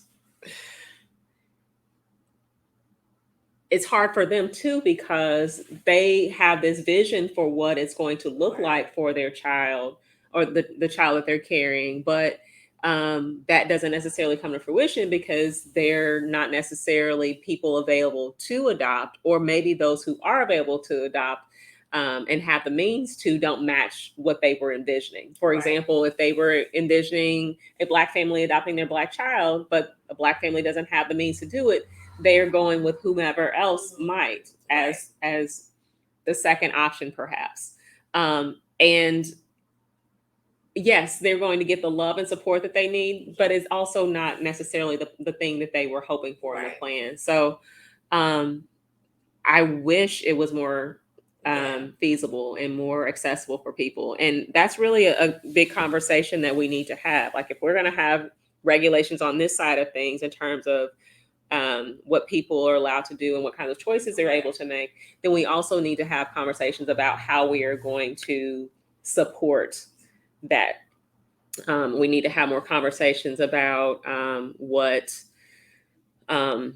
it's hard for them too because they have this vision for what it's going to look Right. like for their child or the child that they're carrying, but that doesn't necessarily come to fruition because they're not necessarily people available to adopt, or maybe those who are available to adopt and have the means to don't match what they were envisioning. For Right. example, if they were envisioning a Black family adopting their Black child, but a Black family doesn't have the means to do it, they're going with whomever else Hmm. might Right. as the second option perhaps. And yes, they're going to get the love and support that they need, Yeah. but it's also not necessarily the thing that they were hoping for in the Right. plan. So um, I wish it was more Yeah. feasible and more accessible for people. And that's really a big conversation that we need to have. Like, if we're going to have regulations on this side of things in terms of what people are allowed to do and what kinds of choices they're able Right. to make, then we also need to have conversations about how we are going to support that. We need to have more conversations about what um,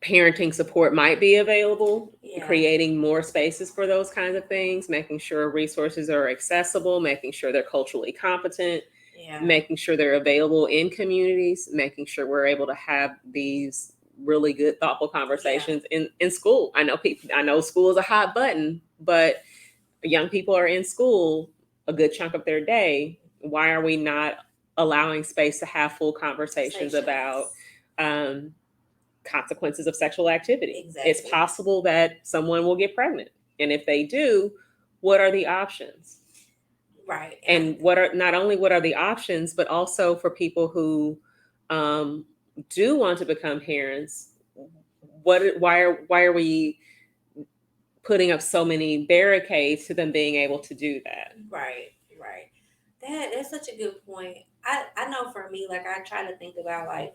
parenting support might be available, Yeah. creating more spaces for those kinds of things, making sure resources are accessible, making sure they're culturally competent, Yeah. making sure they're available in communities, making sure we're able to have these really good, thoughtful Yeah. conversations in school. I know school is a hot button, but young people are in school a good chunk of their day. Why are we not allowing space to have full conversations about Conversations. um, consequences of sexual activity? It's Exactly. possible that someone will get pregnant. And if they do, what are the options? Right. And I And what are not only what are the options, but also for people who um, do want to become parents, why are we putting up so many barricades to them being able to do that? right. Right. That's such a good point. I know for me, like I try to think about like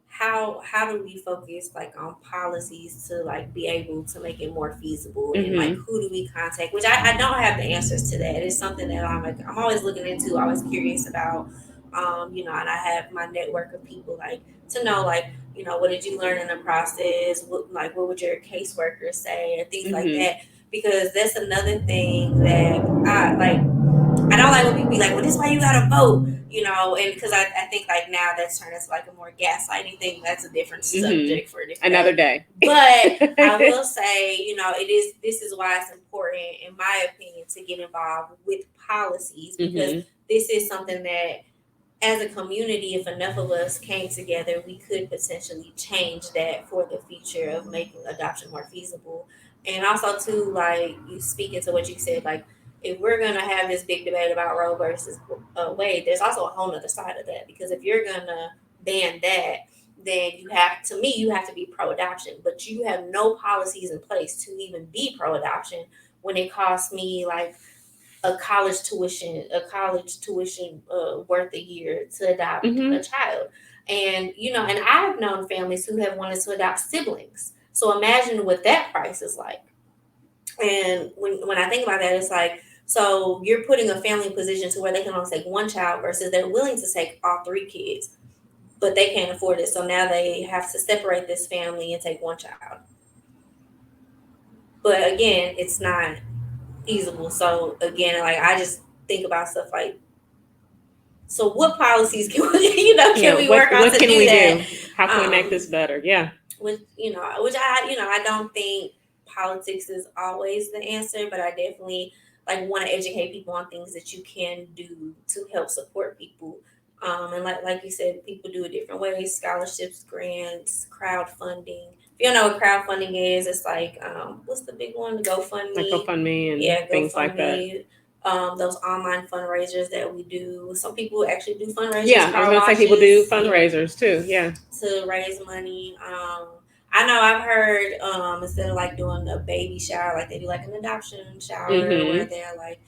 how do we focus like on policies to like be able to make it more feasible and like Hmm. who do we contact, which I don't have the answers to that. It's something that I'm always looking into, always curious about. And I have my network of people like to know like what did you learn in the process, what would your caseworkers say and things like Hmm. that. because that's another thing that I like. I don't like when people be like, well, this is why you gotta vote, and because I think like now that's turned into like a more gaslighting thing. That's a different subject for a different Another day. day. But I will say, this is why it's important, in my opinion, to get involved with policies, because this is something that, as a community, if enough of us came together, we could potentially change that for the future of making adoption more feasible. And also, too, like you speaking to what you said, like if we're gonna have this big debate about Roe versus Wade, there's also a whole other side of that, because if you're gonna ban that, then you have to be pro-adoption, but you have no policies in place to even be pro-adoption when it costs me like a college tuition worth a year to adopt a child. And and I've known families who have wanted to adopt siblings, so imagine what that price is like. And when I think about that, it's like, so you're putting a family in position to where they can only take one child versus they're willing to take all three kids, but they can't afford it, so now they have to separate this family and take one child. But again, it's not feasible. So again, like I just think about stuff like, so what policies can we, can we work on what to can do we that? do? How can we make this better? Yeah. Which I don't think politics is always the answer, but I definitely like want to educate people on things that you can do to help support people. And like you said, people do it different ways: scholarships, grants, crowdfunding. If you don't know what crowdfunding is, it's like what's the big one? Like GoFundMe. GoFundMe and Yeah, things like that. GoFundMe. Those online fundraisers that we do. Some people actually do fundraisers, Yeah, I was car gonna say people do washes, fundraisers too. Yeah. to raise money. I know I've heard instead of like doing a baby shower, like they do like an adoption shower where they're like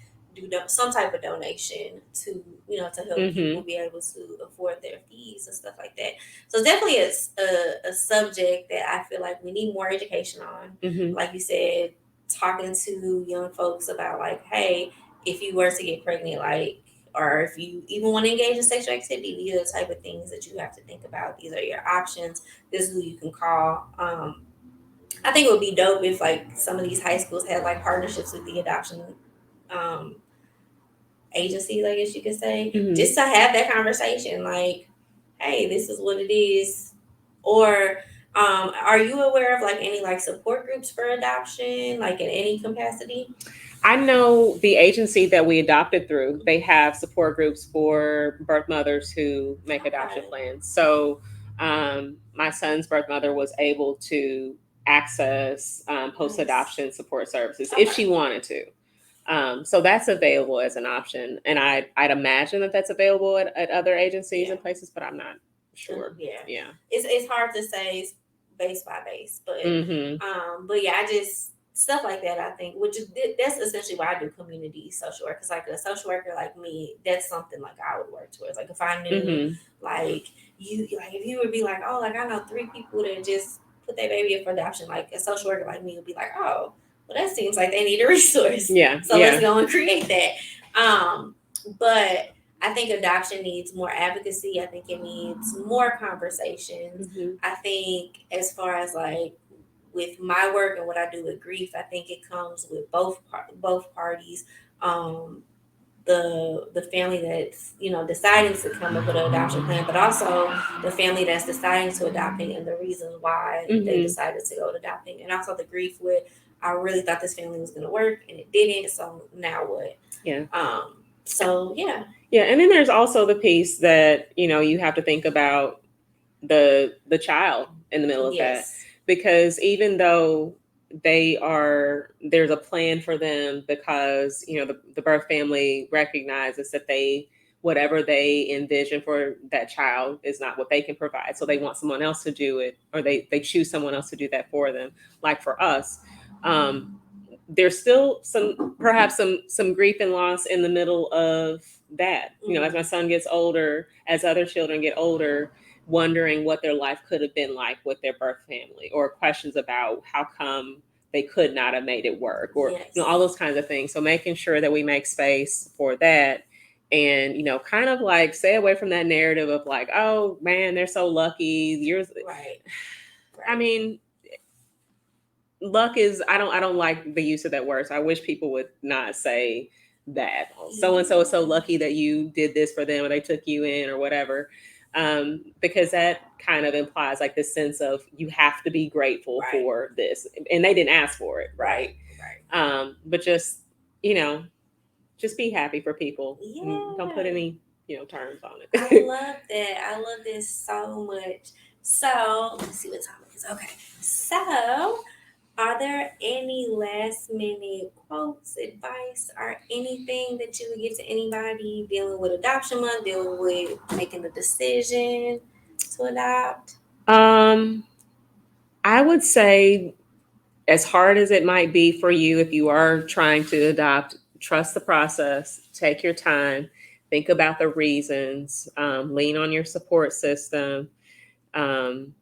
some type of donation to to help people be able to afford their fees and stuff like that. So it's definitely a subject that I feel like we need more education on. Like you said, talking to young folks about like, hey, if you were to get pregnant, like, or if you even want to engage in sexual activity, these are the type of things that you have to think about. These are your options. This is who you can call. I think it would be dope if like some of these high schools had like partnerships with the adoption um, agencies, I guess you could say, just to have that conversation. Like, hey, this is what it is. Or are you aware of like any like support groups for adoption, like in any capacity? I know the agency that we adopted through, they have support groups for birth mothers who make adoption Okay. plans. So my son's birth mother was able to access post Nice. adoption support services if Okay. she wanted to. So that's available as an option. And I'd imagine that that's available at other agencies Yeah. and places, but I'm not sure. Yeah. Yeah. It's hard to say base by base, Mm-hmm. but yeah, I just stuff like that. I think, which is that's essentially why I do community social work. Because like a social worker like me, that's something like I would work towards. Like if I knew, Mm-hmm. like like if you would be like, oh, like I know 3 people that just put their baby up for adoption. Like a social worker like me would be like, oh, well that seems like they need a resource. Yeah. So let's go and create that. But I think adoption needs more advocacy. I think it needs more conversations. I think as far as like with my work and what I do with grief, I think it comes with both parties. Um, the family that's deciding to come up with an adoption plan, but also the family that's deciding to adopting and the reasons why they decided to go to adopting, and also the grief with, I really thought this family was going to work and it didn't. So now what? Yeah. So yeah. Yeah, and then there's also the piece that you have to think about the child in the middle of that, Yes. because even though there's a plan for them, because the birth family recognizes that whatever they envision for that child is not what they can provide, so they want someone else to do it, or they choose someone else to do that for them. Like for us, there's still perhaps some grief and loss in the middle of that. As my son gets older, as other children get older, wondering what their life could have been like with their birth family, or questions about how come they could not have made it work, or Yes. all those kinds of things. So making sure that we make space for that, and kind of like stay away from that narrative of like, oh man, they're so lucky. Right. I mean, luck is, I don't like the use of that word. So I wish people would not say that. So and so is so lucky that you did this for them or they took you in or whatever. Because that kind of implies like this sense of you have to be grateful Right. for this. And they didn't ask for it, right? But just, you know, just be happy for people. And don't put Yeah. any, terms on I it. love that. I love this so much. So let's see what time it is. Okay. So are there any last minute quotes, advice, or anything that you would give to anybody dealing with adoption month, dealing with making the decision to adopt? um, I would say, as hard as it might be for you, if you are trying to adopt, trust the process, take your time, think about the reasons, lean on your support system, um,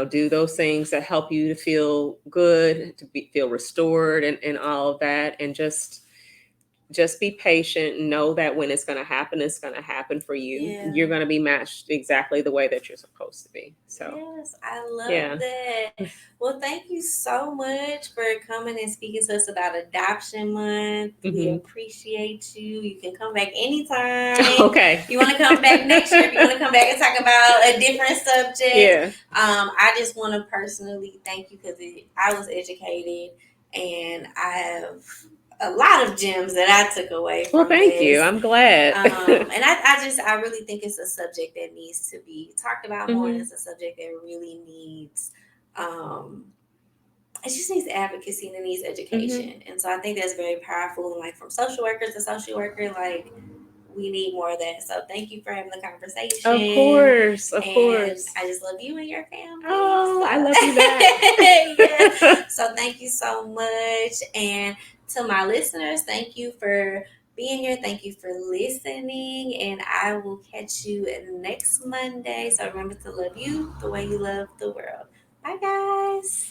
do those things that help you to feel good, feel restored, and all of that, and just be patient. Know that when it's going to happen for you. Yeah. You're going to be matched exactly the way that you're supposed to be. So, Yes, I love yeah. that. Well, thank you so much for coming and speaking to us about Adoption Month. We Hmm. appreciate you. You can come back anytime. Okay. You want to come back next year? If you want to come back and talk about a different subject, Yeah. I just want to personally thank you because I was educated and I have a lot of gems that I took away Well, from thank you. this. I'm glad. And I really think it's a subject that needs to be talked about more, and Hmm. it's a subject that really needs, um, it just needs advocacy and it needs Hmm. education. And so I think that's very powerful. And like from social worker to social worker, like we need more of that. So thank you for having the Of conversation. course. Of And course. I just love you and your family. Oh, I love you So, yeah. back. So thank you so much. And to my listeners, thank you for being here. Thank you for listening. And I will catch you next Monday. So remember to love you the way you love the world. Bye, guys.